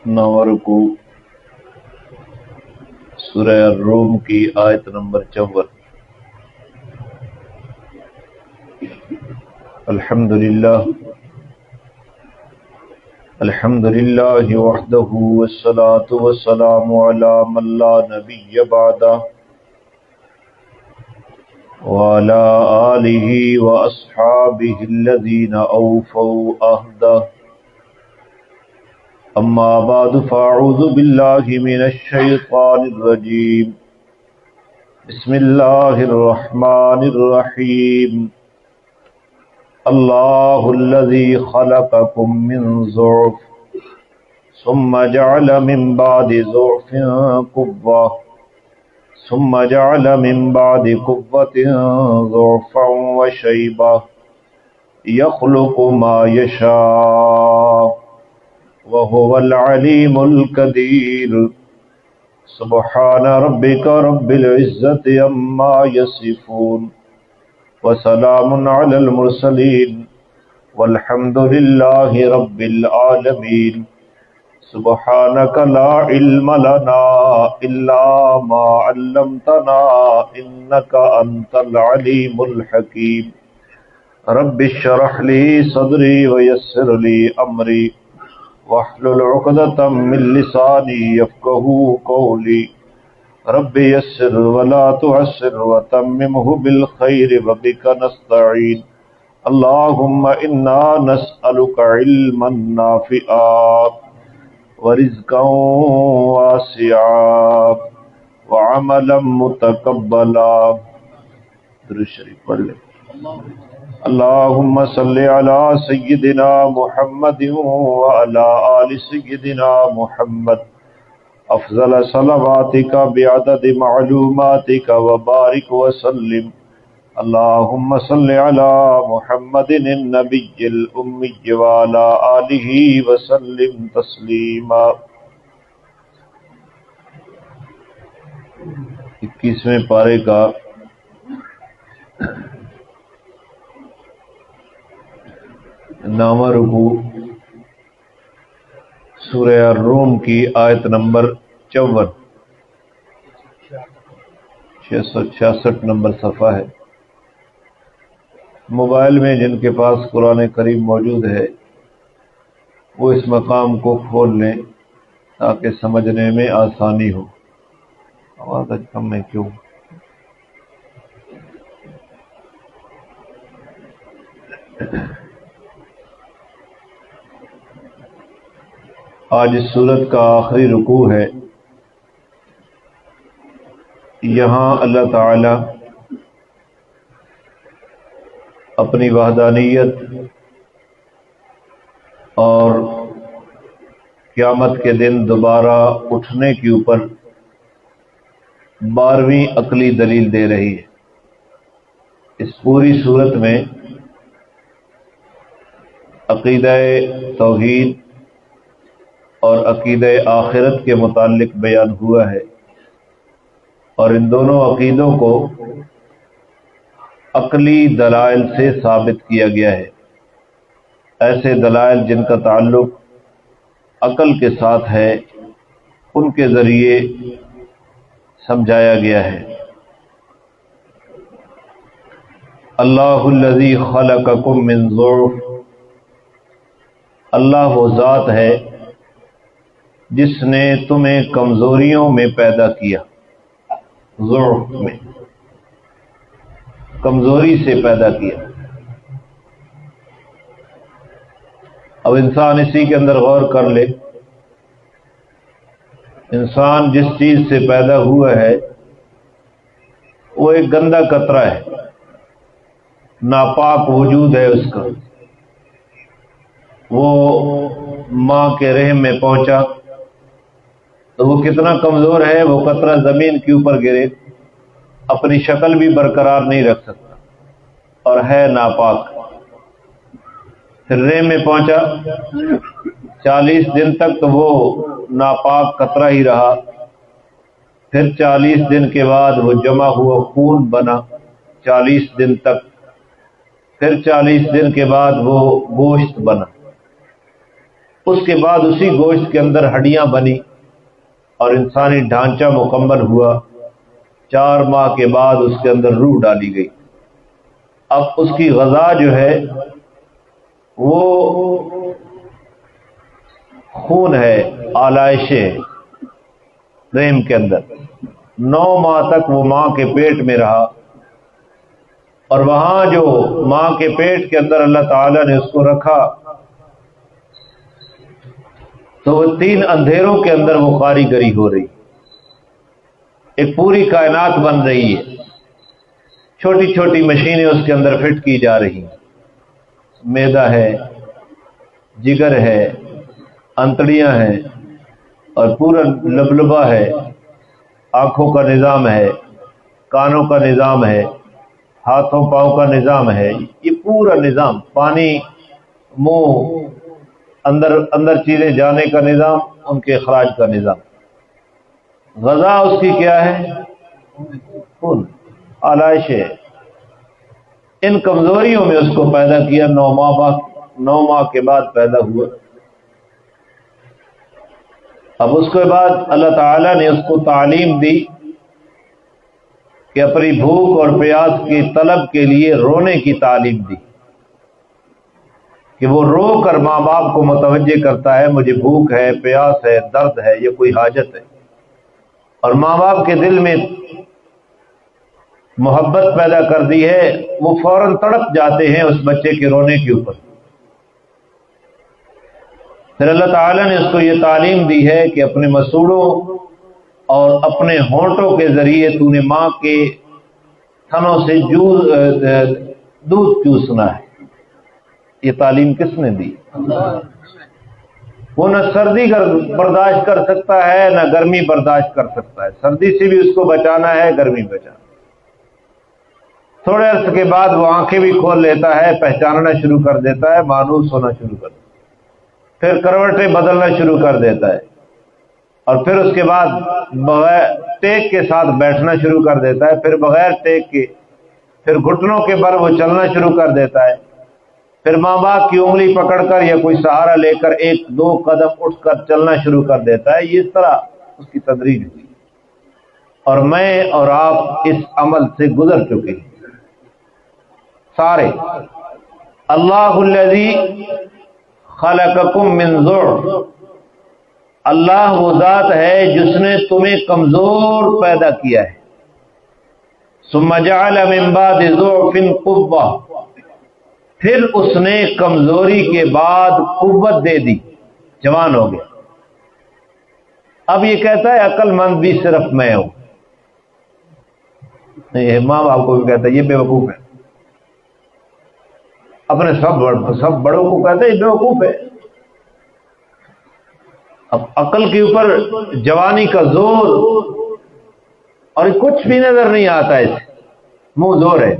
نور کو سورہ الروم کی آیت نمبر 54۔ الحمدللہ وحدہ والصلاة والسلام علی من لا نبی بعدہ وعلی آلہ واصحابہ الذین اوفوا عہدہ۔ اما بعد فاعوذ باللہ من الشیطان الرجیم۔ بسم اللہ الرحمن الرحیم۔ اللہ الذی خلقکم من ضعف ثم جعل من بعد ضعف قوة ثم جعل من بعد قوة ضعفا وشیبة یخلق ما یشاء وهو العلیم القدیر۔ سبحان ربک رب العزة عما یصفون وسلام علی المرسلین والحمد للہ رب العالمین۔ سبحانک لا علم لنا الا ما علمتنا انک انت العلیم الحکیم۔ رب اشرح لی صدری ویسر لی امری واحلل عقدۃ من لسانی یفقہوا قولی۔ رب یسر ولا تعسر وتممہ بالخیر وبک نستعین۔ اللہم انا نسألک علما نافعا ورزقا واسعا وعملا متقبلا۔ درود شریف پڑھ لیں۔ اللہم صلی علی سیدنا محمد وعلی آل سیدنا محمد افضل صلواتک بعدد معلوماتک وبارک وسلم۔ اللہم صلی علی محمد النبی الامی وعلی آلہ وسلم تسلیما۔ 21ویں پارے کا نامہ رکوع سورہ الروم کی آیت نمبر 54، 666 نمبر صفحہ ہے۔ موبائل میں جن کے پاس قرآن کریم موجود ہے وہ اس مقام کو کھول لیں تاکہ سمجھنے میں آسانی ہو۔ آواز آج کم ہے کیوں؟ آج اس سورت کا آخری رکوع ہے۔ یہاں اللہ تعالی اپنی وحدانیت اور قیامت کے دن دوبارہ اٹھنے کے اوپر 12ویں عقلی دلیل دے رہی ہے۔ اس پوری سورت میں عقیدہ توحید اور عقیدہ آخرت کے متعلق بیان ہوا ہے، اور ان دونوں عقیدوں کو عقلی دلائل سے ثابت کیا گیا ہے۔ ایسے دلائل جن کا تعلق عقل کے ساتھ ہے ان کے ذریعے سمجھایا گیا ہے۔ اللہ الذی خلقکم من ضعف، اللہ وہ ذات ہے جس نے تمہیں کمزوریوں میں پیدا کیا، ضعف میں، کمزوری سے پیدا کیا۔ اب انسان اسی کے اندر غور کر لے، انسان جس چیز سے پیدا ہوا ہے وہ ایک گندا قطرہ ہے، ناپاک وجود ہے اس کا۔ وہ ماں کے رحم میں پہنچا تو وہ کتنا کمزور ہے، وہ قطرہ زمین کے اوپر گرے اپنی شکل بھی برقرار نہیں رکھ سکتا اور ہے ناپاک۔ پھر رحم میں پہنچا، 40 دن تک تو وہ ناپاک قطرہ ہی رہا، پھر 40 دن کے بعد وہ جمع ہوا خون بنا 40 دن تک، پھر 40 دن کے بعد وہ گوشت بنا۔ اس کے بعد اسی گوشت کے اندر ہڈیاں بنی اور انسانی ڈھانچہ مکمل ہوا۔ 4 ماہ کے بعد اس کے اندر روح ڈالی گئی۔ اب اس کی غذا جو ہے وہ خون ہے، آلائش ہے رحم کے اندر۔ 9 ماہ تک وہ ماں کے پیٹ میں رہا، اور وہاں جو ماں کے پیٹ کے اندر اللہ تعالیٰ نے اس کو رکھا تو وہ 3 اندھیروں کے اندر وہ کاریگری ہو رہی، ایک پوری کائنات بن رہی ہے، چھوٹی چھوٹی مشینیں اس کے اندر فٹ کی جا رہی ہیں، معدہ ہے، جگر ہے، انتڑیاں ہیں، اور پورا لبلبہ ہے، آنکھوں کا نظام ہے، کانوں کا نظام ہے، ہاتھوں پاؤں کا نظام ہے، یہ پورا نظام، پانی، منہ، اندر چیزیں جانے کا نظام، ان کے اخراج کا نظام۔ غذا اس کی کیا ہے؟ خون، آلائش ہے۔ ان کمزوریوں میں اس کو پیدا کیا، 9 ماہ کے بعد پیدا ہوا۔ اب اس کے بعد اللہ تعالیٰ نے اس کو تعلیم دی کہ اپنی بھوک اور پیاس کی طلب کے لیے رونے کی تعلیم دی، کہ وہ رو کر ماں باپ کو متوجہ کرتا ہے مجھے بھوک ہے، پیاس ہے، درد ہے، یہ کوئی حاجت ہے، اور ماں باپ کے دل میں محبت پیدا کر دی ہے، وہ فوراً تڑپ جاتے ہیں اس بچے کے رونے کے اوپر۔ پھر اللہ تعالیٰ نے اس کو یہ تعلیم دی ہے کہ اپنے مسوڑوں اور اپنے ہونٹوں کے ذریعے تو نے ماں کے تھنوں سے دودھ چوسنا ہے۔ یہ تعلیم کس نے دی؟ وہ نہ سردی برداشت کر سکتا ہے، نہ گرمی برداشت کر سکتا ہے، سردی سے بھی اس کو بچانا ہے، گرمی بچانا۔ تھوڑے عرصے کے بعد وہ آنکھیں بھی کھول لیتا ہے، پہچاننا شروع کر دیتا ہے، مانوس ہونا شروع کر دیتا ہے، پھر کروٹیں بدلنا شروع کر دیتا ہے، اور پھر اس کے بعد بغیر ٹیک کے ساتھ بیٹھنا شروع کر دیتا ہے، پھر بغیر ٹیک کے، پھر گھٹنوں کے بل وہ چلنا شروع کر دیتا ہے، پھر ماں باپ کی انگلی پکڑ کر یا کوئی سہارا لے کر 1-2 قدم اٹھ کر چلنا شروع کر دیتا ہے۔ یہ اس طرح اس کی تدریج ہوئی، اور میں اور آپ اس عمل سے گزر چکے ہیں سارے۔ اللہ الذی خلقکم من ضعف، اللہ وہ ذات ہے جس نے تمہیں کمزور پیدا کیا ہے، ثم جعل من بعد ضعف قوة، پھر اس نے کمزوری کے بعد قوت دے دی، جوان ہو گیا۔ اب یہ کہتا ہے عقل مند بھی صرف میں ہوں، ماں باپ کو بھی کہتا ہے یہ بے وقوف ہے، اپنے سب بڑوں کو کہتا ہے یہ بے وقوف ہے۔ اب عقل کے اوپر جوانی کا زور، اور کچھ بھی نظر نہیں آتا ہے، منہ زور ہے۔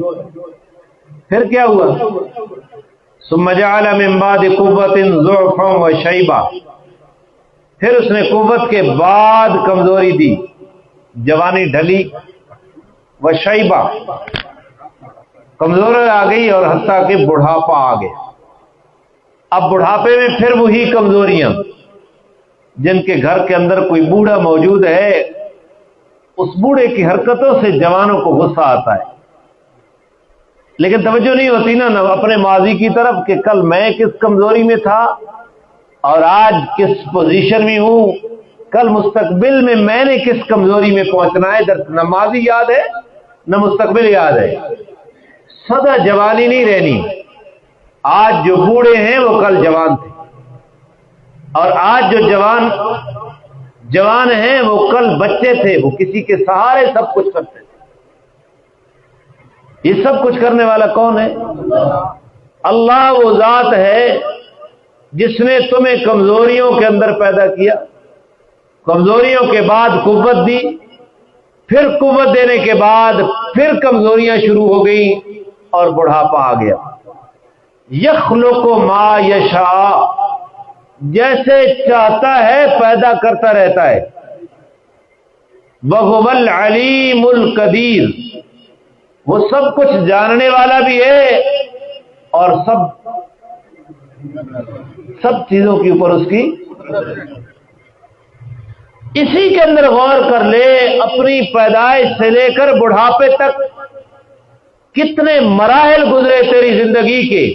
پھر کیا ہوا؟ ثم جعل من بعد قوة ضعفا وشیبا، پھر اس نے قوت کے بعد کمزوری دی، جوانی ڈھلی، وشیبا، کمزوری آ گئی، اور حتیٰ کہ بڑھاپا آ گیا۔ اب بڑھاپے میں پھر وہی کمزوریاں، جن کے گھر کے اندر کوئی بوڑھا موجود ہے، اس بوڑھے کی حرکتوں سے جوانوں کو غصہ آتا ہے، لیکن توجہ نہیں ہوتی نا اپنے ماضی کی طرف کہ کل میں کس کمزوری میں تھا اور آج کس پوزیشن میں ہوں، کل مستقبل میں نے کس کمزوری میں پہنچنا ہے۔ نہ ماضی یاد ہے نہ مستقبل یاد ہے، سدا جوانی نہیں رہنی۔ آج جو بوڑھے ہیں وہ کل جوان تھے، اور آج جو جوان ہیں وہ کل بچے تھے، وہ کسی کے سہارے سب کچھ کرتے تھے۔ یہ سب کچھ کرنے والا کون ہے؟ اللہ وہ ذات ہے جس نے تمہیں کمزوریوں کے اندر پیدا کیا، کمزوریوں کے بعد قوت دی، پھر قوت دینے کے بعد پھر کمزوریاں شروع ہو گئی اور بڑھاپا آ گیا۔ یخلق ما یشاء، جیسے چاہتا ہے پیدا کرتا رہتا ہے۔ وَهُوَ الْعَلِيمُ الْقَدِيرُ، وہ سب کچھ جاننے والا بھی ہے اور سب سب چیزوں کے اوپر اس کی اسی کے اندر غور کر لے، اپنی پیدائش سے لے کر بڑھاپے تک کتنے مراحل گزرے تیری زندگی کے.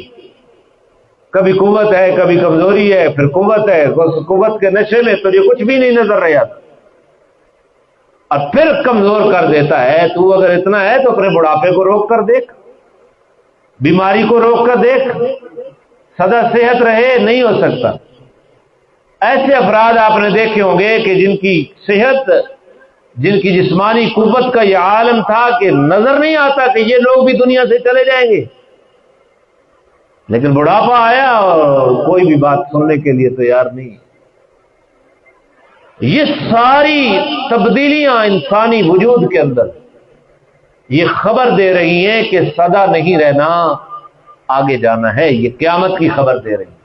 کبھی قوت ہے، کبھی کمزوری ہے، پھر قوت ہے، قوت کے نشے میں تجھے کچھ بھی نہیں نظر رہا تھا اور پھر کمزور کر دیتا ہے. تو اگر اتنا ہے تو اپنے بڑھاپے کو روک کر دیکھ، بیماری کو روک کر دیکھ. سدا صحت رہے نہیں ہو سکتا. ایسے افراد آپ نے دیکھے ہوں گے کہ جن کی صحت، جن کی جسمانی قوت کا یہ عالم تھا کہ نظر نہیں آتا کہ یہ لوگ بھی دنیا سے چلے جائیں گے، لیکن بڑھاپا آیا اور کوئی بھی بات سننے کے لیے تیار نہیں. یہ ساری تبدیلیاں انسانی وجود کے اندر یہ خبر دے رہی ہیں کہ سدا نہیں رہنا، آگے جانا ہے. یہ قیامت کی خبر دے رہی ہیں.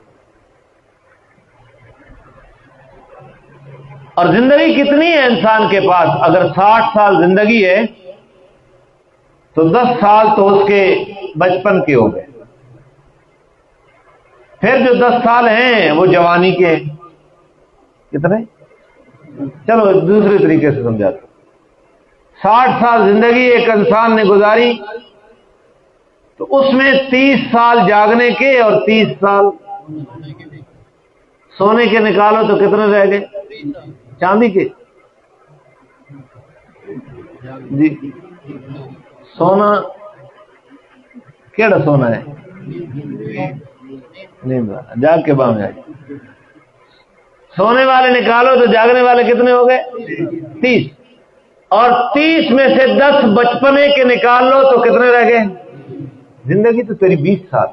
اور زندگی کتنی ہے انسان کے پاس؟ اگر 60 سال زندگی ہے تو 10 سال تو اس کے بچپن کے ہو گئے، پھر جو 10 سال ہیں وہ جوانی کے ہیں. کتنے؟ چلو دوسرے طریقے سے سمجھاتا ہوں. 60 سال زندگی ایک انسان نے گزاری تو اس میں 30 سال جاگنے کے اور 30 سال سونے کے نکالو تو کتنے رہ گئے؟ چاندی کے. جی سونا کیڑا سونا ہے؟ نہیں جاگ کے بام ہے. سونے والے نکالو تو جاگنے والے کتنے ہو گئے؟ 30. اور 30 میں سے 10 بچپنے کے نکال لو تو کتنے رہ گئے؟ زندگی تو تیری 20 سال.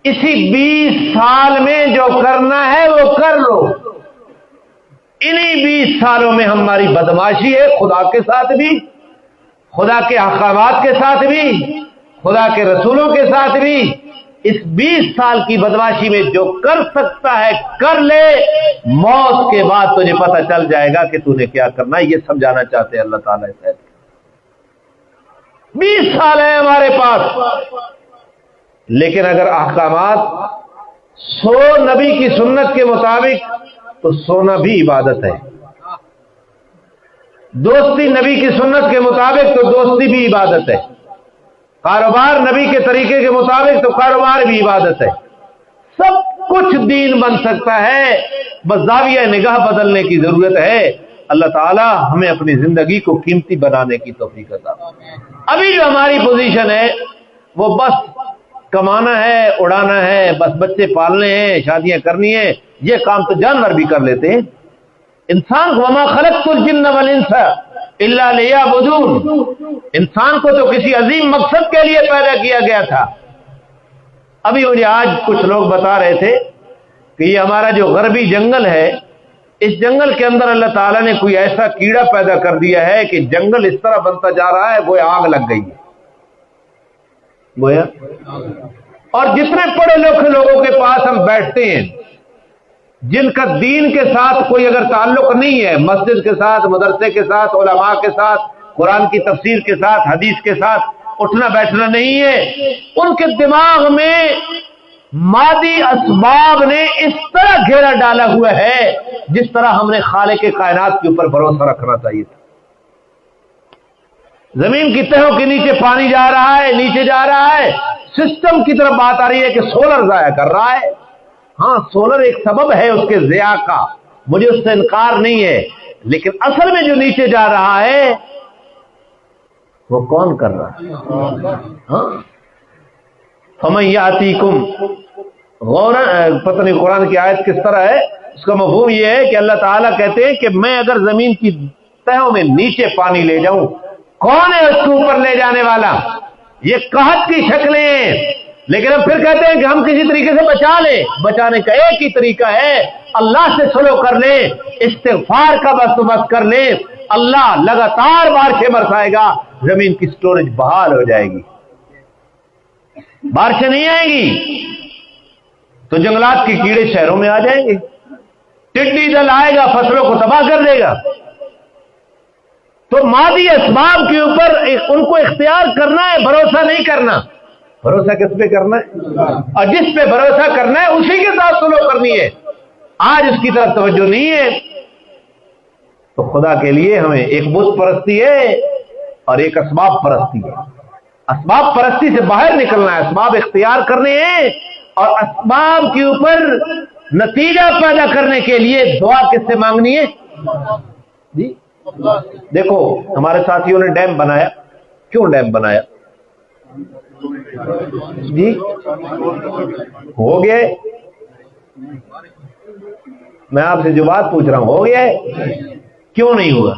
اسی 20 سال میں جو کرنا ہے وہ کر لو. انہی 20 سالوں میں ہماری بدماشی ہے، خدا کے ساتھ بھی، خدا کے احکامات کے ساتھ بھی، خدا کے رسولوں کے ساتھ بھی. اس 20 سال کی بدماشی میں جو کر سکتا ہے کر لے. موت کے بعد تجھے پتہ چل جائے گا کہ تو نے کیا کرنا ہے. یہ سمجھانا چاہتے ہیں اللہ تعالیٰ سے. 20 سال ہیں ہمارے پاس، لیکن اگر احکامات 100 نبی کی سنت کے مطابق تو سونا بھی عبادت ہے. دوستی نبی کی سنت کے مطابق تو دوستی بھی عبادت ہے. کاروبار نبی کے طریقے کے مطابق تو کاروبار بھی عبادت ہے. سب کچھ دین بن سکتا ہے، بس زاویہ نگاہ بدلنے کی ضرورت ہے. اللہ تعالی ہمیں اپنی زندگی کو قیمتی بنانے کی توفیق عطا. ابھی جو ہماری پوزیشن ہے وہ بس کمانا ہے، اڑانا ہے، بس بچے پالنے ہیں، شادیاں کرنی ہیں. یہ کام تو جانور بھی کر لیتے ہیں. انسان کو وما خلقت الجن والانس الا لیعبدون، انسان کو تو کسی عظیم مقصد کے لیے پیدا کیا گیا تھا. ابھی مجھے آج کچھ لوگ بتا رہے تھے کہ یہ ہمارا جو غربی جنگل ہے، اس جنگل کے اندر اللہ تعالیٰ نے کوئی ایسا کیڑا پیدا کر دیا ہے کہ جنگل اس طرح بنتا جا رہا ہے گویا آگ لگ گئی ہے. گویا اور جتنے پڑھے لکھے لوگوں کے پاس ہم بیٹھتے ہیں جن کا دین کے ساتھ کوئی اگر تعلق نہیں ہے، مسجد کے ساتھ، مدرسے کے ساتھ، علماء کے ساتھ، قرآن کی تفسیر کے ساتھ، حدیث کے ساتھ اٹھنا بیٹھنا نہیں ہے، ان کے دماغ میں مادی اسباب نے اس طرح گھیرا ڈالا ہوا ہے جس طرح ہم نے خالق کائنات کے اوپر بھروسہ رکھنا چاہیے تھا. زمین کی تہوں کے نیچے پانی جا رہا ہے، نیچے جا رہا ہے. سسٹم کی طرف بات آ رہی ہے کہ سولر ضائع کر رہا ہے. ہاں سولر ایک سبب ہے اس کے ضیاء کا، مجھے اس سے انکار نہیں ہے، لیکن اصل میں جو نیچے جا رہا ہے وہ کون کر رہا ہے؟ ہاں فَمَن يَأْتِيكُمْ غوراً پتہ نہیں قرآن کی آیت کس طرح ہے، اس کا مفہوم یہ ہے کہ اللہ تعالیٰ کہتے ہیں کہ میں اگر زمین کی تہوں میں نیچے پانی لے جاؤں، کون ہے اس کو اوپر لے جانے والا؟ یہ قحط کی شکلیں ہیں. لیکن اب پھر کہتے ہیں کہ ہم کسی طریقے سے بچا لیں. بچانے کا ایک ہی طریقہ ہے، اللہ سے سلو کر لیں، استغفار کا بس کر لیں. اللہ لگاتار بارشیں برسائے گا، زمین کی سٹوریج بحال ہو جائے گی. بارشیں نہیں آئیں گی تو جنگلات کے کیڑے شہروں میں آ جائیں گے، ٹڈی دل آئے گا فصلوں کو تباہ کر دے گا. تو مادی اسباب کے اوپر ان کو اختیار کرنا ہے، بھروسہ نہیں کرنا. بھروسہ کس پہ کرنا ہے؟ اور جس پہ بھروسہ کرنا ہے اسی کے ساتھ سلوک کرنی ہے. آج اس کی طرف توجہ نہیں ہے. تو خدا کے لیے ہمیں ایک بت پرستی ہے اور ایک اسباب پرستی ہے. اسباب پرستی سے باہر نکلنا ہے، اسباب اختیار کرنے ہیں، اور اسباب کے اوپر نتیجہ پیدا کرنے کے لیے دعا کس سے مانگنی ہے؟ جی دیکھو ہمارے ساتھیوں نے ڈیم بنایا. کیوں ڈیم بنایا؟ جی ہو گیا. میں آپ سے جو بات پوچھ رہا ہوں ہو گیا ہے؟ کیوں نہیں ہوا؟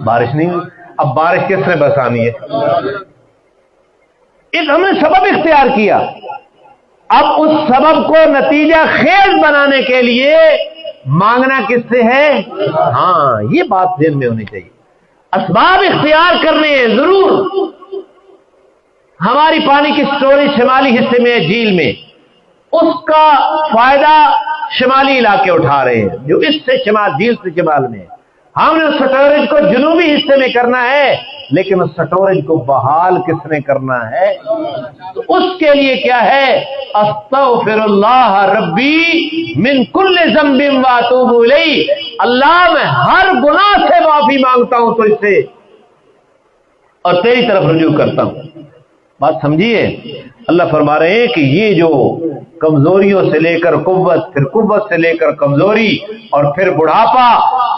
بارش نہیں ہوئی. اب بارش کس نے برسانی ہے؟ ہم نے سبب اختیار کیا. اب اس سبب کو نتیجہ خیز بنانے کے لیے مانگنا کس سے ہے؟ ہاں یہ بات ذہن میں ہونی چاہیے. اسباب اختیار کرنے ہیں ضرور. ہماری پانی کی سٹوریج شمالی حصے میں ہے، جھیل میں، اس کا فائدہ شمالی علاقے اٹھا رہے ہیں جو اس سے شمال، جھیل سے شمال میں ہے. ہم نے اس سٹوریج کو جنوبی حصے میں کرنا ہے، لیکن اس سٹوریج کو بحال کس نے کرنا ہے؟ تو اس کے لیے کیا ہے؟ استغفر اللہ ربی من کل ذنب واتوب الیہ. اللہ میں ہر گناہ سے معافی مانگتا ہوں تو اس سے اور تیری طرف رجوع کرتا ہوں. بات سمجھیے. اللہ فرما رہے ہیں کہ یہ جو کمزوریوں سے لے کر قوت، پھر قوت سے لے کر کمزوری اور پھر بڑھاپا،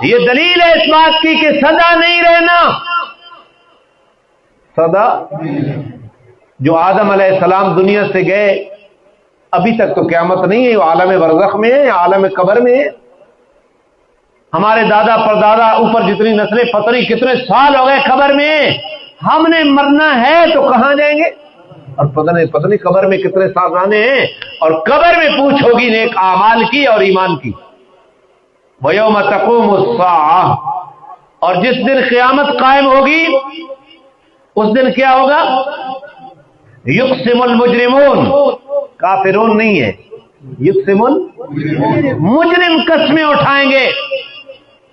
یہ دلیل ہے اس بات کی کہ سدا نہیں رہنا. سدا جو آدم علیہ السلام دنیا سے گئے ابھی تک تو قیامت نہیں ہے، وہ عالم برزخ میں ہے، عالم قبر میں ہے. ہمارے دادا پردادا اوپر جتنی نسلیں پتری کتنے سال ہو گئے قبر میں. ہم نے مرنا ہے تو کہاں جائیں گے؟ اور پتہ نہیں قبر میں کتنے سال آنے ہیں. اور قبر میں پوچھ ہوگی نیک اعمال کی اور ایمان کی. وَيَوْمَ تَقُومُ السَّاعَةُ، اور جس دن قیامت قائم ہوگی اس دن کیا ہوگا؟ یقسم المجرمون، کافرون نہیں ہے، یقسم مجرم قسمیں اٹھائیں گے.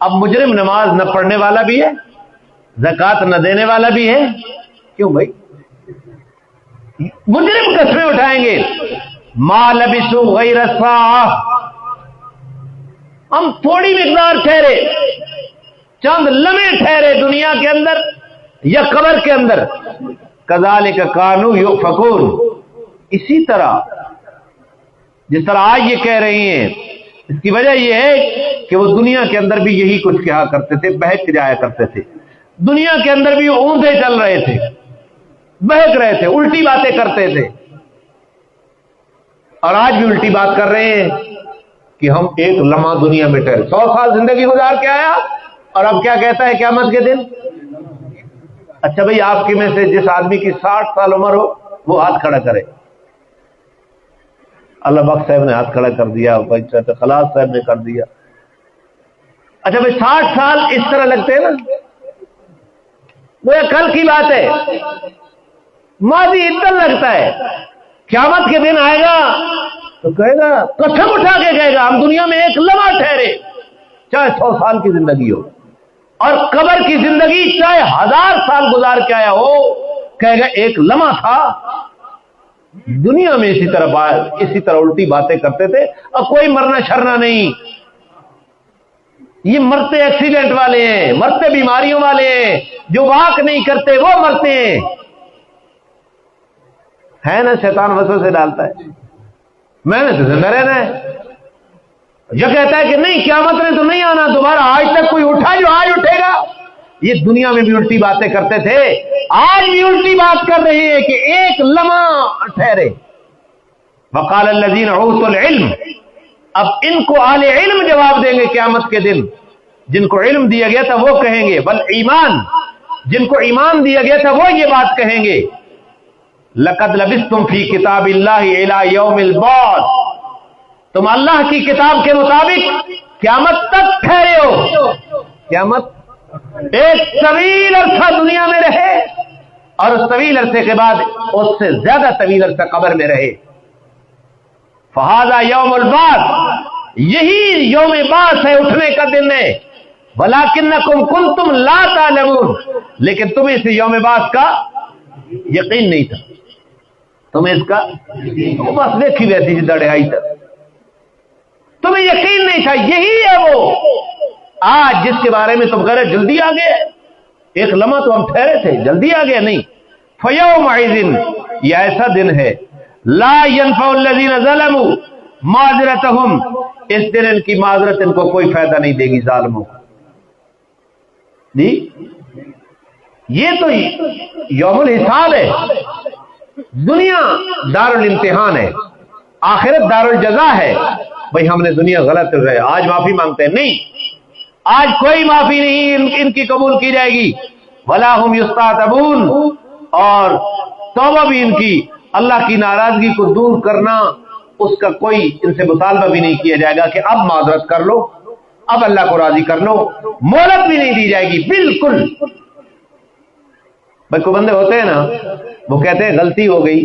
اب مجرم نماز نہ پڑھنے والا بھی ہے، زکات نہ دینے والا بھی ہے. کیوں بھائی؟ مجرم قسمیں اٹھائیں گے. ما لبثوا غیر الساعة، ہم تھوڑی مقدار ٹھہرے، چند لمحے ٹھہرے دنیا کے اندر یا قبر کے اندر. کذالک کانوا یؤفکون، اسی طرح جس طرح آج یہ کہہ رہی ہیں. اس کی وجہ یہ ہے کہ وہ دنیا کے اندر بھی یہی کچھ کہا کرتے تھے، بہک جایا کرتے تھے. دنیا کے اندر بھی اونھے چل رہے تھے، بہک رہے تھے، الٹی باتیں کرتے تھے. اور آج بھی الٹی بات کر رہے ہیں کہ ہم ایک لمحہ دنیا میں ٹھہرے. 100 سال زندگی گزار کے آیا اور اب کیا کہتا ہے قیامت کے دن؟ اچھا بھائی آپ کی میں سے جس آدمی کی 60 سال عمر ہو وہ ہاتھ کھڑا کرے. اللہ بخش صاحب نے ہاتھ کھڑا کر دیا، خلاص صاحب نے کر دیا. اچھا بھائی 60 سال اس طرح لگتے ہیں نا، وہ کل کی بات ہے، ماضی اتنا لگتا ہے. قیامت کے دن آئے گا تو کہے گا، قسم اٹھا کے کہے گا ہم دنیا میں ایک لمحہ ٹھہرے، چاہے 100 سال کی زندگی ہو. اور قبر کی زندگی چاہے 1000 سال گزار کے آیا ہو، کہے گا ایک لمحہ تھا. دنیا میں اسی طرح الٹی باتیں کرتے تھے. اور کوئی مرنا شرنا نہیں، یہ مرتے ایکسیڈنٹ والے ہیں، مرتے بیماریوں والے ہیں، جو واک نہیں کرتے وہ مرتے ہیں. ہے نا شیطان وسوسے ڈالتا ہے، میں نے تو زندہ رہنا ہے. یہ کہتا ہے کہ نہیں قیامت نے تو نہیں آنا دوبارہ، آج تک کوئی اٹھا جو آج اٹھے گا. یہ دنیا میں بھی الٹی باتیں کرتے تھے، آج بھی الٹی بات کر رہے ہیں کہ ایک لمحہ ٹھہرے. وقال الذین اوتوا العلم، اب ان کو اہل علم جواب دیں گے قیامت کے دن. جن کو علم دیا گیا تھا وہ کہیں گے، بل ایمان، جن کو ایمان دیا گیا تھا وہ یہ بات کہیں گے. لقد لبثتم فی کتاب اللہ الی یوم البعث، تم اللہ کی کتاب کے مطابق قیامت تک ٹھہرے ہو. قیامت ایک طویل عرصہ دنیا میں رہے اور اس طویل عرصے کے بعد اس سے زیادہ طویل عرصہ قبر میں رہے. فہذا یوم البعث، یہی یوم بعث ہے، اٹھنے کا دن ہے. ولکنکم کنتم لا تعلمون، لیکن تمہیں اس یوم بعث کا یقین نہیں تھا. تمہیں اس کا بس دیکھی ویسی جدہ ڈھائی تک تمہیں یقین نہیں تھا یہی ہے وہ آج جس کے بارے میں تم کہہ رہے جلدی آ گئے. ایک لمحہ تو ہم ٹھہرے تھے, جلدی آ گیا نہیں. فَيَوْمَئِذٍ یہ ایسا دن ہے لا ينفع الذین ظلموا معذرتهم, اس دن ان کی معذرت ان کو کوئی فائدہ نہیں دے گی ظالموں کو. جی یہ تو یوم الحساب ہے. دنیا دار الامتحان ہے, آخرت دار الجزا ہے. بھئی ہم نے دنیا غلط کر رہے آج معافی مانگتے ہیں, نہیں آج کوئی معافی نہیں ان کی قبول کی جائے گی. ولا هم یستعتبون, اور توبہ بھی ان کی اللہ کی ناراضگی کو دور کرنا اس کا کوئی ان سے مطالبہ بھی نہیں کیا جائے گا کہ اب معذرت کر لو, اب اللہ کو راضی کر لو, مہلت بھی نہیں دی جائے گی. بالکل بھائی کوئی بندے ہوتے ہیں نا وہ کہتے ہیں غلطی ہو گئی,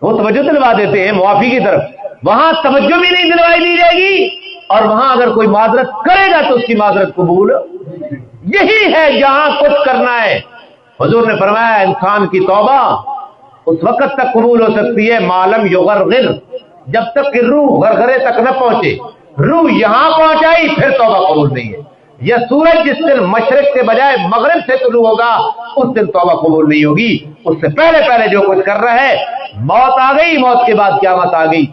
وہ توجہ دلوا دیتے ہیں معافی کی طرف, وہاں توجہ بھی نہیں دلوائی دی جائے گی, اور وہاں اگر کوئی معذرت کرے گا تو اس کی معذرت قبول. یہی ہے جہاں کچھ کرنا ہے. حضور نے فرمایا انسان کی توبہ اس وقت تک قبول ہو سکتی ہے معلوم یغرغر, جب تک کہ روح غرغرے تک نہ پہنچے. روح یہاں پہنچائی پھر توبہ قبول نہیں ہے. یا سورج جس دن مشرق سے بجائے مغرب سے طلوع ہوگا اس دن توبہ قبول نہیں ہوگی. اس سے پہلے پہلے جو کچھ کر رہا ہے, موت آ گئی, موت کے بعد قیامت آ گئی,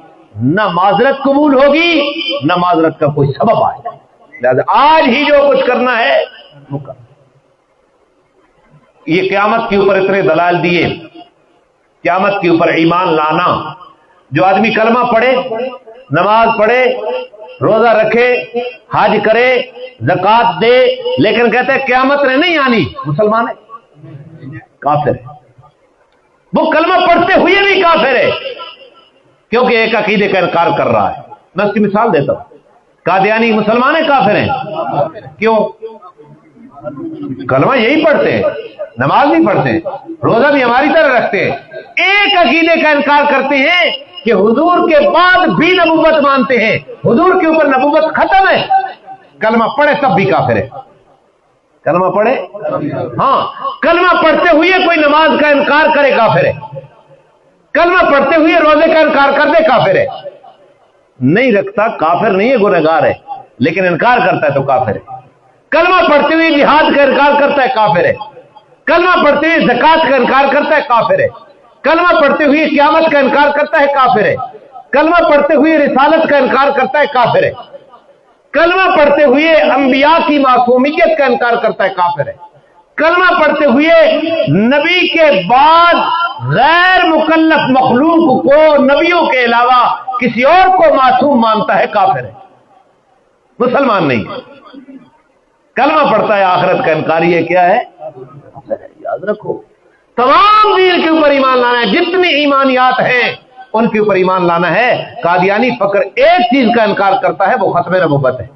نہ معذرت قبول ہوگی نہ معذرت کا کوئی سبب آئے. لہذا آج ہی جو کچھ کرنا ہے وہ کر. یہ قیامت کے اوپر اتنے دلائل دیے, قیامت کے اوپر ایمان لانا. جو آدمی کلمہ پڑھے, نماز پڑھے, روزہ رکھے, حج کرے, زکوٰۃ دے, لیکن کہتے ہیں قیامت نے نہیں آنی, مسلمان ہے, کافر ہے. وہ کلمہ پڑھتے ہوئے بھی کافر ہے, کیونکہ ایک عقیدے کا انکار کر رہا ہے. میں اس کی مثال دیتا ہوں. قادیانی مسلمان ہیں کافر ہیں, کیوں؟ کلمہ یہی پڑھتے ہیں, نماز بھی پڑھتے ہیں, روزہ بھی ہماری طرح رکھتے ہیں, ایک عقیدے کا انکار کرتے ہیں کہ حضور کے بعد بھی نبوت مانتے ہیں, حضور کے اوپر نبوت ختم ہے. کلمہ پڑھے تب بھی کافر ہے. کلمہ پڑھے, ہاں کلمہ پڑھتے ہوئے کوئی نماز کا انکار کرے کافر ہے. کلمہ پڑھتے ہوئے روزے کا انکار کر دے کافر ہے. نہیں رکھتا کافر نہیں ہے, گنہگار ہے, لیکن انکار کرتا ہے تو کافر ہے. کلمہ پڑھتے ہوئے جہاد کا انکار کرتا ہے کافر ہے. کلمہ پڑھتے ہوئے زکوٰۃ کا انکار کرتا ہے کافر ہے. کلمہ پڑھتے ہوئے قیامت کا انکار کرتا ہے کافر ہے. کلمہ پڑھتے ہوئے رسالت کا انکار کرتا ہے کافر ہے. کلمہ پڑھتے ہوئے انبیاء کی معصومیت کا انکار کرتا ہے کافر ہے. کلمہ پڑھتے ہوئے نبی کے بعد غیر مکلف مخلوق کو نبیوں کے علاوہ کسی اور کو معصوم مانتا ہے کافر ہے, مسلمان نہیں. کلمہ پڑھتا ہے آخرت کا انکار, یہ کیا ہے؟ یاد رکھو تمام دین کے اوپر ایمان لانا ہے, جتنی ایمانیات ہیں ان کے اوپر ایمان لانا ہے. قادیانی فقر ایک چیز کا انکار کرتا ہے, وہ ختم نبوت ہے.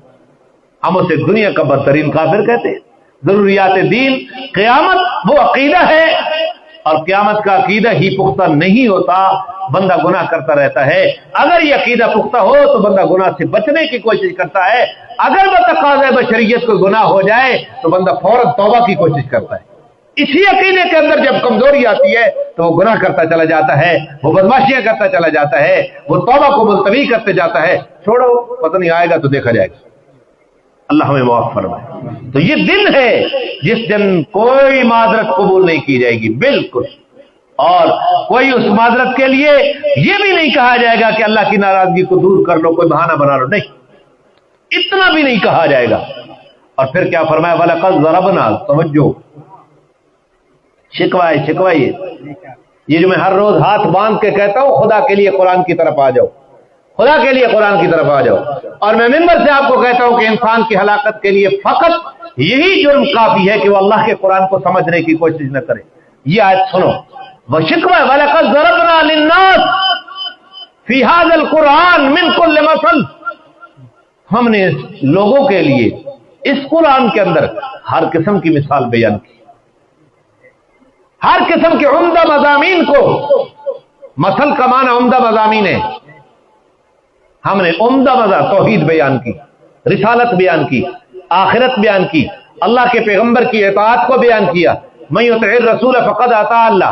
ہم اسے دنیا کا بدترین کافر کہتے ہیں. ضروریات دین قیامت وہ عقیدہ ہے, اور قیامت کا عقیدہ ہی پختہ نہیں ہوتا, بندہ گناہ کرتا رہتا ہے. اگر یہ عقیدہ پختہ ہو تو بندہ گناہ سے بچنے کی کوشش کرتا ہے. اگر بتقاضۂ بشریت کو گناہ ہو جائے تو بندہ فوراً توبہ کی کوشش کرتا ہے. اسی عقیدے کے اندر جب کمزوری آتی ہے تو وہ گناہ کرتا چلا جاتا ہے, وہ بدماشیاں کرتا چلا جاتا ہے, وہ توبہ کو ملتوی کرتے جاتا ہے. چھوڑو, پتہ نہیں آئے گا تو دیکھا جائے گا. اللہ ہمیں معاف فرمائے. تو یہ دن ہے جس دن کوئی معذرت قبول نہیں کی جائے گی, بالکل. اور کوئی اس معذرت کے لیے یہ بھی نہیں کہا جائے گا کہ اللہ کی ناراضگی کو دور کر لو, کوئی بہانہ بنا لو, نہیں, اتنا بھی نہیں کہا جائے گا. اور پھر کیا فرمایا؟ وَلَقَدْ ضَرَبْنَا, توجہ, شکوائیے. یہ جو میں ہر روز ہاتھ باندھ کے کہتا ہوں, خدا کے لیے قرآن کی طرف آ جاؤ, خدا کے لیے قرآن کی طرف آ جاؤ. اور میں ممبر سے آپ کو کہتا ہوں کہ انسان کی ہلاکت کے لیے فقط یہی جرم کافی ہے کہ وہ اللہ کے قرآن کو سمجھنے کی کوشش نہ کرے. یہ آیت سنو, وہ شکوہ ہے. وَلَقَدْ ضَرَبْنَا لِلنَّاسِ فِي هَذَا الْقُرْآنِ مِنْ كُلِّ مَثَلٍ, ہم نے لوگوں کے لیے اس قرآن کے اندر ہر قسم کی مثال بیان کی, ہر قسم کے عمدہ مضامین کو. مثل کا معنی عمدہ مضامین ہے. ہم نے عمدہ مضامین, توحید بیان کی, رسالت بیان کی, آخرت بیان کی, اللہ کے پیغمبر کی اطاعت کو بیان کیا. من یطع الرسول فقد اطاع اللہ,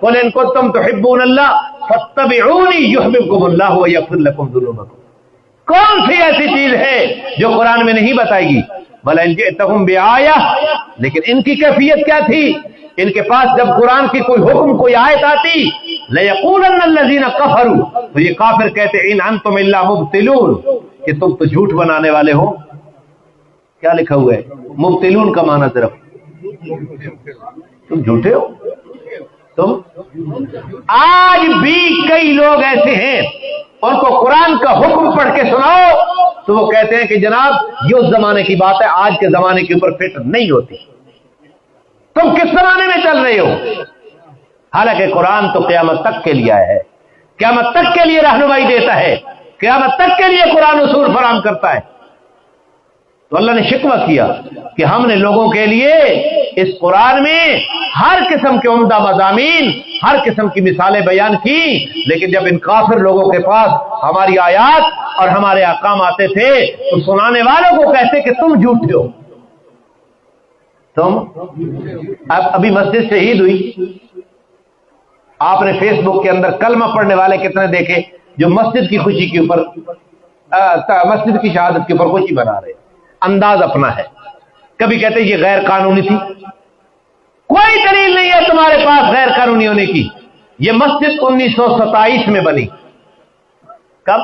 قل ان کنتم تحبون اللہ فاتبعونی یحببکم اللہ ویغفر لکم ذنوبکم. کون سی ایسی چیز ہے جو قرآن میں نہیں بتائے گی؟ بھلا ان جئتہم بآیہ، لیکن ان کی کیفیت کیا تھی؟ ان کے پاس جب قرآن کی کوئی حکم کوئی آیت آتی، لَيَقُولَنَّ الَّذِينَ كَفَرُوا، تو یہ کافر کہتے ان انتم الا مبتلون، کہ تم تو جھوٹ بنانے والے ہو. کیا لکھا ہوا ہے؟ مبتلون کا معنی صرف تم جھوٹے ہو. تم آج بھی کئی لوگ ایسے ہیں، ان کو قرآن کا حکم پڑھ کے سناؤ تو وہ کہتے ہیں کہ جناب یہ اس زمانے کی بات ہے، آج کے زمانے کے اوپر فٹ نہیں ہوتی. تم کس زمانے میں چل رہے ہو؟ حالانکہ قرآن تو قیامت تک کے لیے ہے، قیامت تک کے لیے رہنمائی دیتا ہے، قیامت تک کے لیے قرآن اصول فراہم کرتا ہے. تو اللہ نے شکوہ کیا کہ ہم نے لوگوں کے لیے اس قرآن میں ہر قسم کے عمدہ مضامین، ہر قسم کی مثالیں بیان کی، لیکن جب ان کافر لوگوں کے پاس ہماری آیات اور ہمارے احکام آتے تھے تو سنانے والوں کو کہتے کہ تم جھوٹے ہو. تم ابھی مسجد سے عید ہوئی، آپ نے فیس بک کے اندر کلمہ پڑھنے والے کتنے دیکھے جو مسجد کی خوشی کے اوپر، مسجد کی شہادت کے اوپر خوشی بنا رہے. انداز اپنا ہے. کبھی کہتے یہ غیر قانونی تھی. کوئی دلیل نہیں ہے تمہارے پاس غیر قانونی ہونے کی. یہ مسجد 1927 میں بنی. کب؟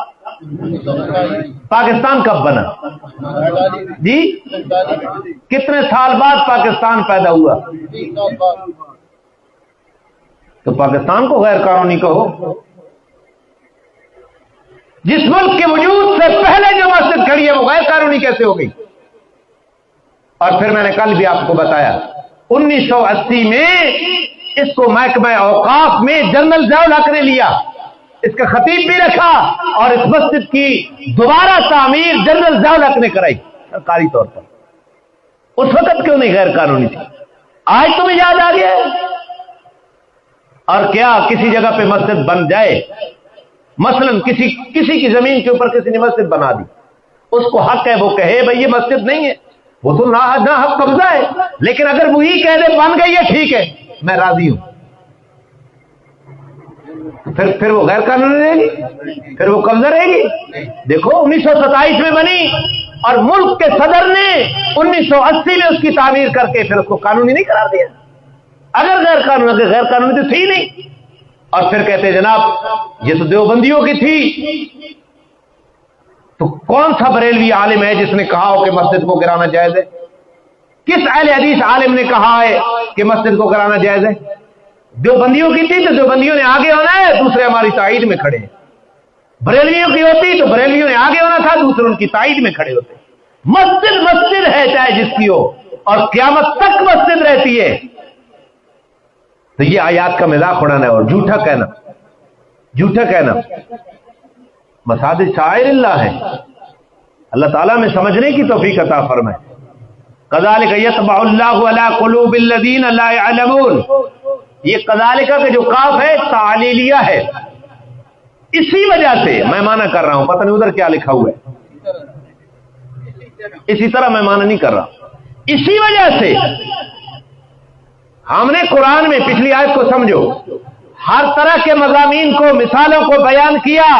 پاکستان کب بنا جی؟ کتنے سال بعد پاکستان پیدا ہوا؟ تو پاکستان کو غیر قانونی کہو. جس ملک کے وجود سے پہلے جو مسجد کھڑی ہے وہ غیر قانونی کیسے ہو گئی؟ اور پھر میں نے کل بھی آپ کو بتایا 1980 میں اس کو محکمہ اوقاف میں جنرل ضیاء الحق نے لیا، اس کا خطیب بھی رکھا، اور اس مسجد کی دوبارہ تعمیر جنرل ضیاء الحق نے کرائی سرکاری طور پر. اس وقت کیوں نہیں غیر قانونی تھی؟ آج تمہیں یاد آ گیا ہے؟ اور کیا کسی جگہ پہ مسجد بن جائے، مثلا کسی کی زمین کے اوپر کسی نے مسجد بنا دی، اس کو حق ہے وہ کہے بھئی یہ مسجد نہیں ہے، وہ تو نہ حق قبضہ ہے، لیکن اگر وہی کہہ دے بن گئی ہے ٹھیک ہے میں راضی ہوں، پھر وہ غیر قانونی رہے گی، پھر وہ قبضہ رہے گی. دیکھو 1927 میں بنی اور ملک کے صدر نے 1980 میں اس کی تعمیر کر کے پھر اس کو قانونی نہیں قرار دیا. اگر غیر قانونی تو تھی نہیں. اور پھر کہتے جناب یہ تو دیوبندیوں کی تھی. تو کون سا بریلوی عالم ہے جس نے کہا ہو کہ مسجد کو گرانا جائز ہے؟ کس اہل حدیث عالم نے کہا ہے کہ مسجد کو گرانا جائز ہے؟ دیوبندیوں کی تھی تو دیوبندیوں نے آگے ہونا ہے، دوسرے ہماری تائید میں کھڑے ہیں. بریلویوں کی ہوتی تو بریلویوں نے آگے ہونا تھا، دوسرے ان کی تائید میں کھڑے ہوتے. مسجد ہے چاہے جس کی ہو، اور قیامت تک مسجد رہتی ہے. تو یہ آیات کا مذاق اڑانا ہے اور جھوٹا کہنا. مساجد شعائر اللہ ہے، اللہ تعالیٰ میں سمجھنے کی توفیق عطا فرمائے. کذالک یطبع اللہ علی قلوب الذین لا یعلمون. یہ کذالک کا جو کاف ہے تعلیلیہ ہے. اسی وجہ سے میں معنی کر رہا ہوں، پتہ نہیں ادھر کیا لکھا ہوا ہے، اسی طرح میں معنی نہیں کر رہا. اسی وجہ سے ہم نے قرآن میں پچھلی آیت کو سمجھو ہر طرح کے مضامین کو، مثالوں کو بیان کیا،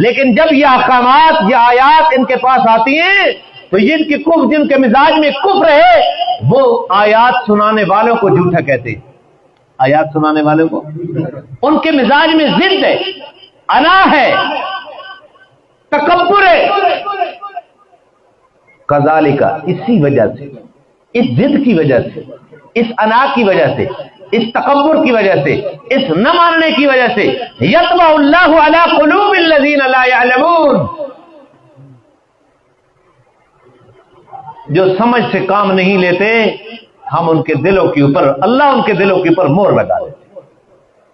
لیکن جب یہ احکامات یہ آیات ان کے پاس آتی ہیں تو جن کے مزاج میں کفر ہے وہ آیات سنانے والوں کو جھوٹا کہتے ہیں. آیات سنانے والوں کو ان کے مزاج میں ضد ہے، انا ہے، تکبر ہے. کذالک، اسی وجہ سے، اس ضد کی وجہ سے، اس انا کی وجہ سے، اس تکبر کی وجہ سے، اس نہ ماننے کی وجہ سے، یطبع اللہ علی قلوب الذین لا یعلمون. جو سمجھ سے کام نہیں لیتے ہم ان کے دلوں کے اوپر، اللہ ان کے دلوں کے اوپر مہر لگا دیتے.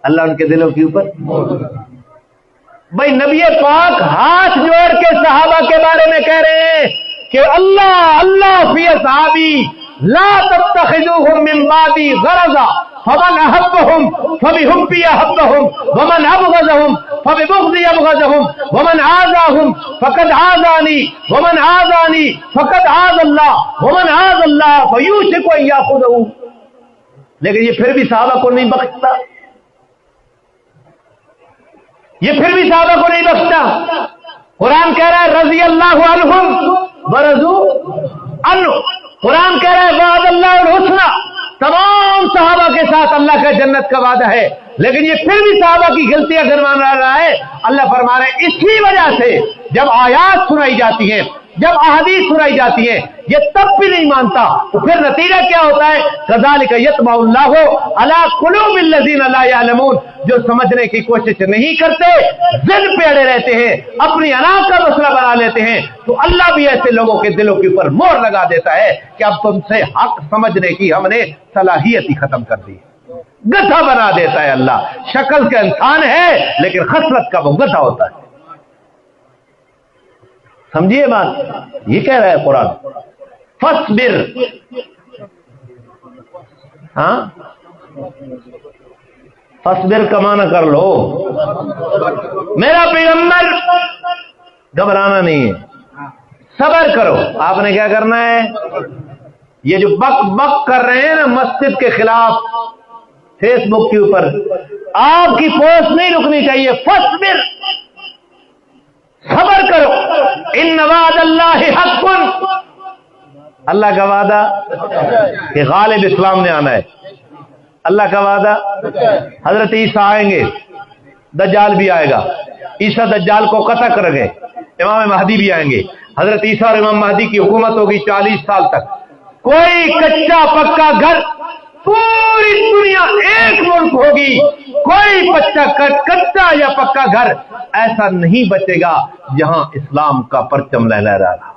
اللہ ان کے دلوں کے اوپر بھائی نبی پاک ہاتھ جوڑ کے صحابہ کے بارے میں کہہ رہے ہیں کہ اللہ فی اصحابی لا تتخذوهم من بعدی غرضا فمن احبهم فبحبی احبهم ومن ابغضهم فببغضی ابغضهم ومن عاداهم فقد عادانی ومن عادانی فقد عاد اللہ ومن عاد اللہ فیوشک ان یاخذه. لیکن یہ پھر بھی صحابہ کو نہیں بخشتا، یہ پھر بھی صحابہ کو نہیں بخشتا۔ قرآن کہہ رہا ہے رضی اللہ عنہم ورضوا عنہ، قرآن کہہ رہا ہے وعد اللہ الحسنی، تمام صحابہ کے ساتھ اللہ کا جنت کا وعدہ ہے، لیکن یہ پھر بھی صحابہ کی غلطیاں گنوا رہا ہے۔ اللہ فرما رہے ہیں اسی وجہ سے جب آیات سنائی جاتی ہیں، جب احادیث سنائی جاتی ہے، یہ تب بھی نہیں مانتا، تو پھر نتیجہ کیا ہوتا ہے؟ کذالک یطبع اللہ علی قلوب الذین لا یعلمون، جو سمجھنے کی کوشش نہیں کرتے، ضد پہ اڑے رہتے ہیں، اپنی انا کا مسئلہ بنا لیتے ہیں، تو اللہ بھی ایسے لوگوں کے دلوں کے اوپر مہر لگا دیتا ہے کہ اب تم سے حق سمجھنے کی ہم نے صلاحیت ہی ختم کر دی، گدھا بنا دیتا ہے اللہ۔ شکل کا انسان ہے لیکن خصلت کا وہ گدھا ہوتا ہے۔ سمجھیے بات، یہ کہہ رہا ہے قرآن فصبر، ہاں فصبر کا معنی کر لو، میرا پیغمبر گھبرانا نہیں ہے، صبر کرو۔ آپ نے کیا کرنا ہے؟ یہ جو بک بک کر رہے ہیں نا مسجد کے خلاف فیس بک کے اوپر، آپ کی پوسٹ نہیں رکنی چاہیے، فصبر، صبر کرو، ان وعد اللہ حق، اللہ کا وعدہ کہ غالب اسلام نے آنا ہے، اللہ کا وعدہ حضرت عیسیٰ آئیں گے، دجال بھی آئے گا، عیسیٰ دجال کو قطع کر گئے، امام مہدی بھی آئیں گے، حضرت عیسیٰ اور امام مہدی کی حکومت ہوگی 40 سال تک، کوئی کچا پکا گھر، پوری دنیا ایک ملک ہوگی، کوئی کچا یا پکا گھر ایسا نہیں بچے گا جہاں اسلام کا پرچم لہرا رہا،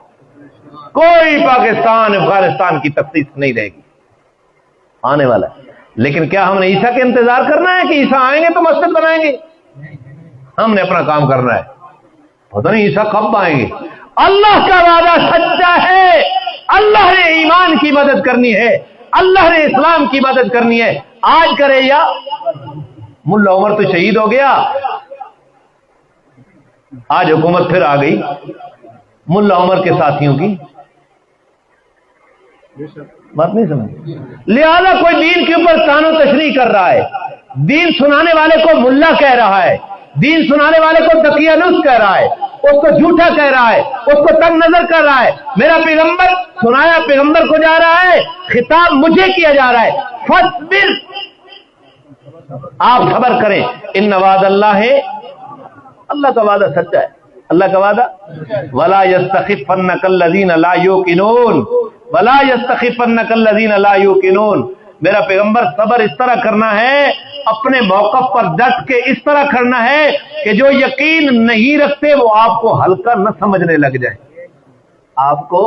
کوئی پاکستان افغانستان کی تخصیص نہیں رہے گی، آنے والا ہے۔ لیکن کیا ہم نے عیسیٰ کے انتظار کرنا ہے کہ عیسیٰ آئیں گے تو مسجد بنائیں گے؟ ہم نے اپنا کام کرنا ہے، پتہ نہیں عیسیٰ کب آئیں گے۔ اللہ کا وعدہ سچا ہے، اللہ نے ایمان کی مدد کرنی ہے، اللہ نے اسلام کی مدد کرنی ہے، آج کرے یا ملا عمر تو شہید ہو گیا، آج حکومت پھر آ گئی ملا عمر کے ساتھیوں کی، بات نہیں سمجھ، لہذا کوئی دین کے اوپر تان و تشریح کر رہا ہے، دین سنانے والے کو ملا کہہ رہا ہے، دین سنانے والے کو دقیانوس کہہ رہا ہے، اس کو جھوٹا کہہ رہا ہے، اس کو تنگ نظر کر رہا ہے، میرا پیغمبر سنایا پیغمبر کو جا رہا ہے، خطاب مجھے کیا جا رہا ہے، فصبر، آپ صبر کریں، ان وعد اللہ ہے، اللہ کا وعدہ سچا ہے، اللہ کا وعدہ ولا یستخفنک الذین لا یوقنون، ولا یستخفنک الذین لا یوقنون، میرا پیغمبر صبر اس طرح کرنا ہے، اپنے موقف پر ڈٹ کے اس طرح کرنا ہے کہ جو یقین نہیں رکھتے وہ آپ کو ہلکا نہ سمجھنے لگ جائیں، آپ کو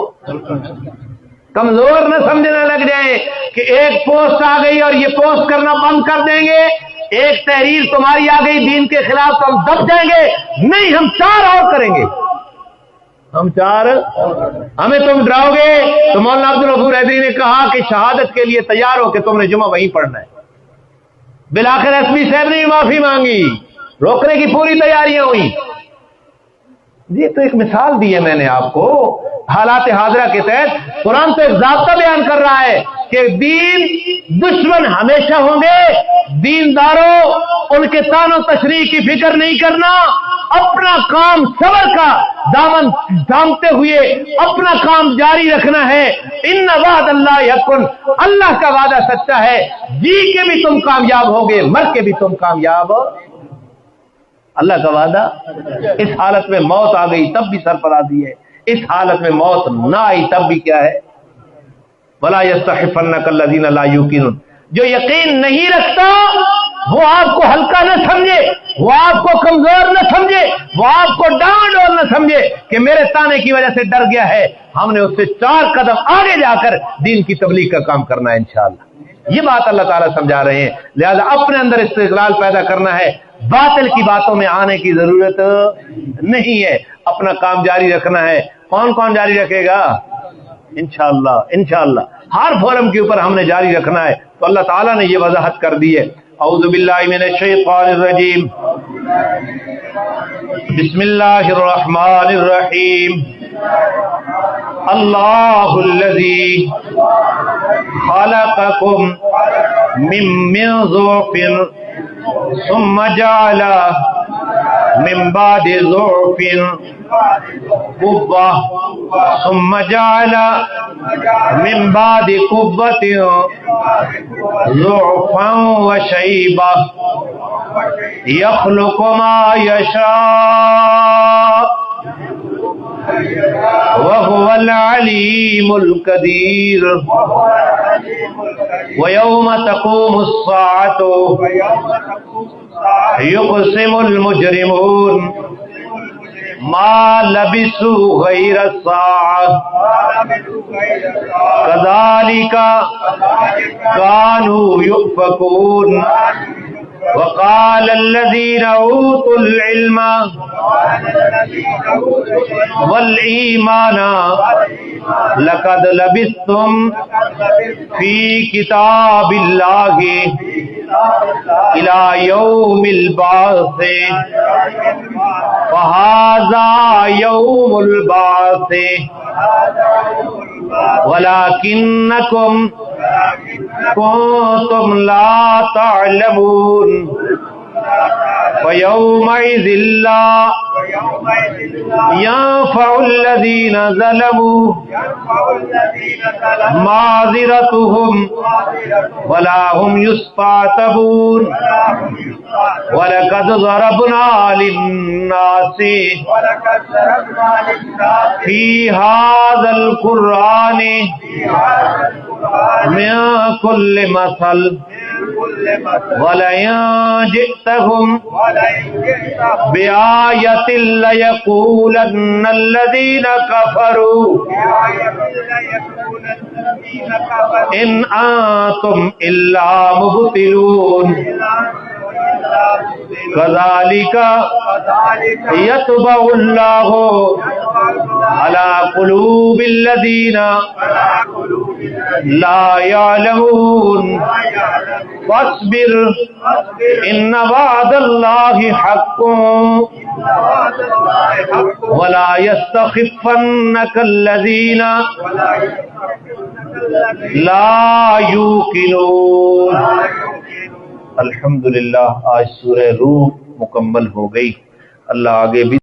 کمزور نہ سمجھنے لگ جائیں کہ ایک پوسٹ آ گئی اور یہ پوسٹ کرنا بند کر دیں گے، ایک تحریر تمہاری آ گئی دین کے خلاف تو ہم دب جائیں گے، نہیں، ہم 4 اور کریں گے، ہم 4، ہمیں تم ڈراؤ گے تو مولانا عبدالغفور حیدری نے کہا کہ شہادت کے لیے تیار ہو کہ تم نے جمعہ وہیں پڑھنا ہے، بالآخر ایس پی صاحب نے معافی مانگی، روکنے کی پوری تیاریاں ہوئی۔ یہ تو ایک مثال دی ہے میں نے آپ کو، حالات حاضرہ کے تحت قرآن تو ایک ضابطہ بیان کر رہا ہے کہ دین دشمن ہمیشہ ہوں گے، دینداروں ان کے تان و تشریح کی فکر نہیں کرنا، اپنا کام صبر کا دامن تھامتے ہوئے اپنا کام جاری رکھنا ہے، ان وعد اللہ حق، اللہ کا وعدہ سچا ہے، جی کے بھی تم کامیاب ہوگے، مر کے بھی تم کامیاب ہو، اللہ کا وعدہ۔ اس حالت میں موت آ گئی تب بھی سرفرازی ہے، اس حالت میں موت نہ آئی تب بھی کیا ہے؟ وَلَا يَسْتَخِفَنَّكَ الَّذِينَ لَا يُوقِنُونَ، جو یقین نہیں رکھتا وہ آپ کو ہلکا نہ سمجھے، وہ آپ کو کمزور نہ سمجھے، وہ آپ کو ڈانٹ ڈول نہ سمجھے کہ میرے تانے کی وجہ سے ڈر گیا ہے، ہم نے اس سے 4 قدم آگے جا کر دین کی تبلیغ کا کام کرنا ہے انشاءاللہ۔ یہ بات اللہ تعالیٰ سمجھا رہے ہیں، لہذا اپنے اندر استقلال پیدا کرنا ہے، باطل کی باتوں میں آنے کی ضرورت نہیں ہے، اپنا کام جاری رکھنا ہے۔ کون کون جاری رکھے گا؟ انشاءاللہ انشاءاللہ ہر فورم کے اوپر ہم نے جاری رکھنا ہے، تو اللہ تعالیٰ نے یہ وضاحت کر دی ہے۔ اعوذ باللہ من الشیطان الرجیم، بسم اللہ الرحمن الرحیم، اللہ الذی خلقکم من ضعف ثم جعل من بعد ضعف قوة ثم جعل من بعد قوة ضعفا وشيبة يخلق ما يشاء وهو العليم القدير ويوم تقوم الساعة يقسم المجرمون ما لبثوا غير الساعة كذلك كانوا يؤفكون وقال الذين أوتوا العلم والإيمان لقد لبثتم في كتاب الله إلى يوم البعث فهذا يوم البعث ولكنكم كنتم لا تعلمون فيومئذ لا ينفع الذين ظلموا معذرتهم ولا هم يستعتبون ولقد ضربنا للناس في هذا القرآن من كل مثل ولئن جئتهم بآية ليقولن الذين كفروا إن أنتم إلا مبطلون كذلك يطبع الله على قلوب الذين لا يعلمون فاصبر إن وعد الله حق ولا يستخفنك الذين لا يوقنون. الحمدللہ آج سورہ روح مکمل ہو گئی. اللہ آگے بھی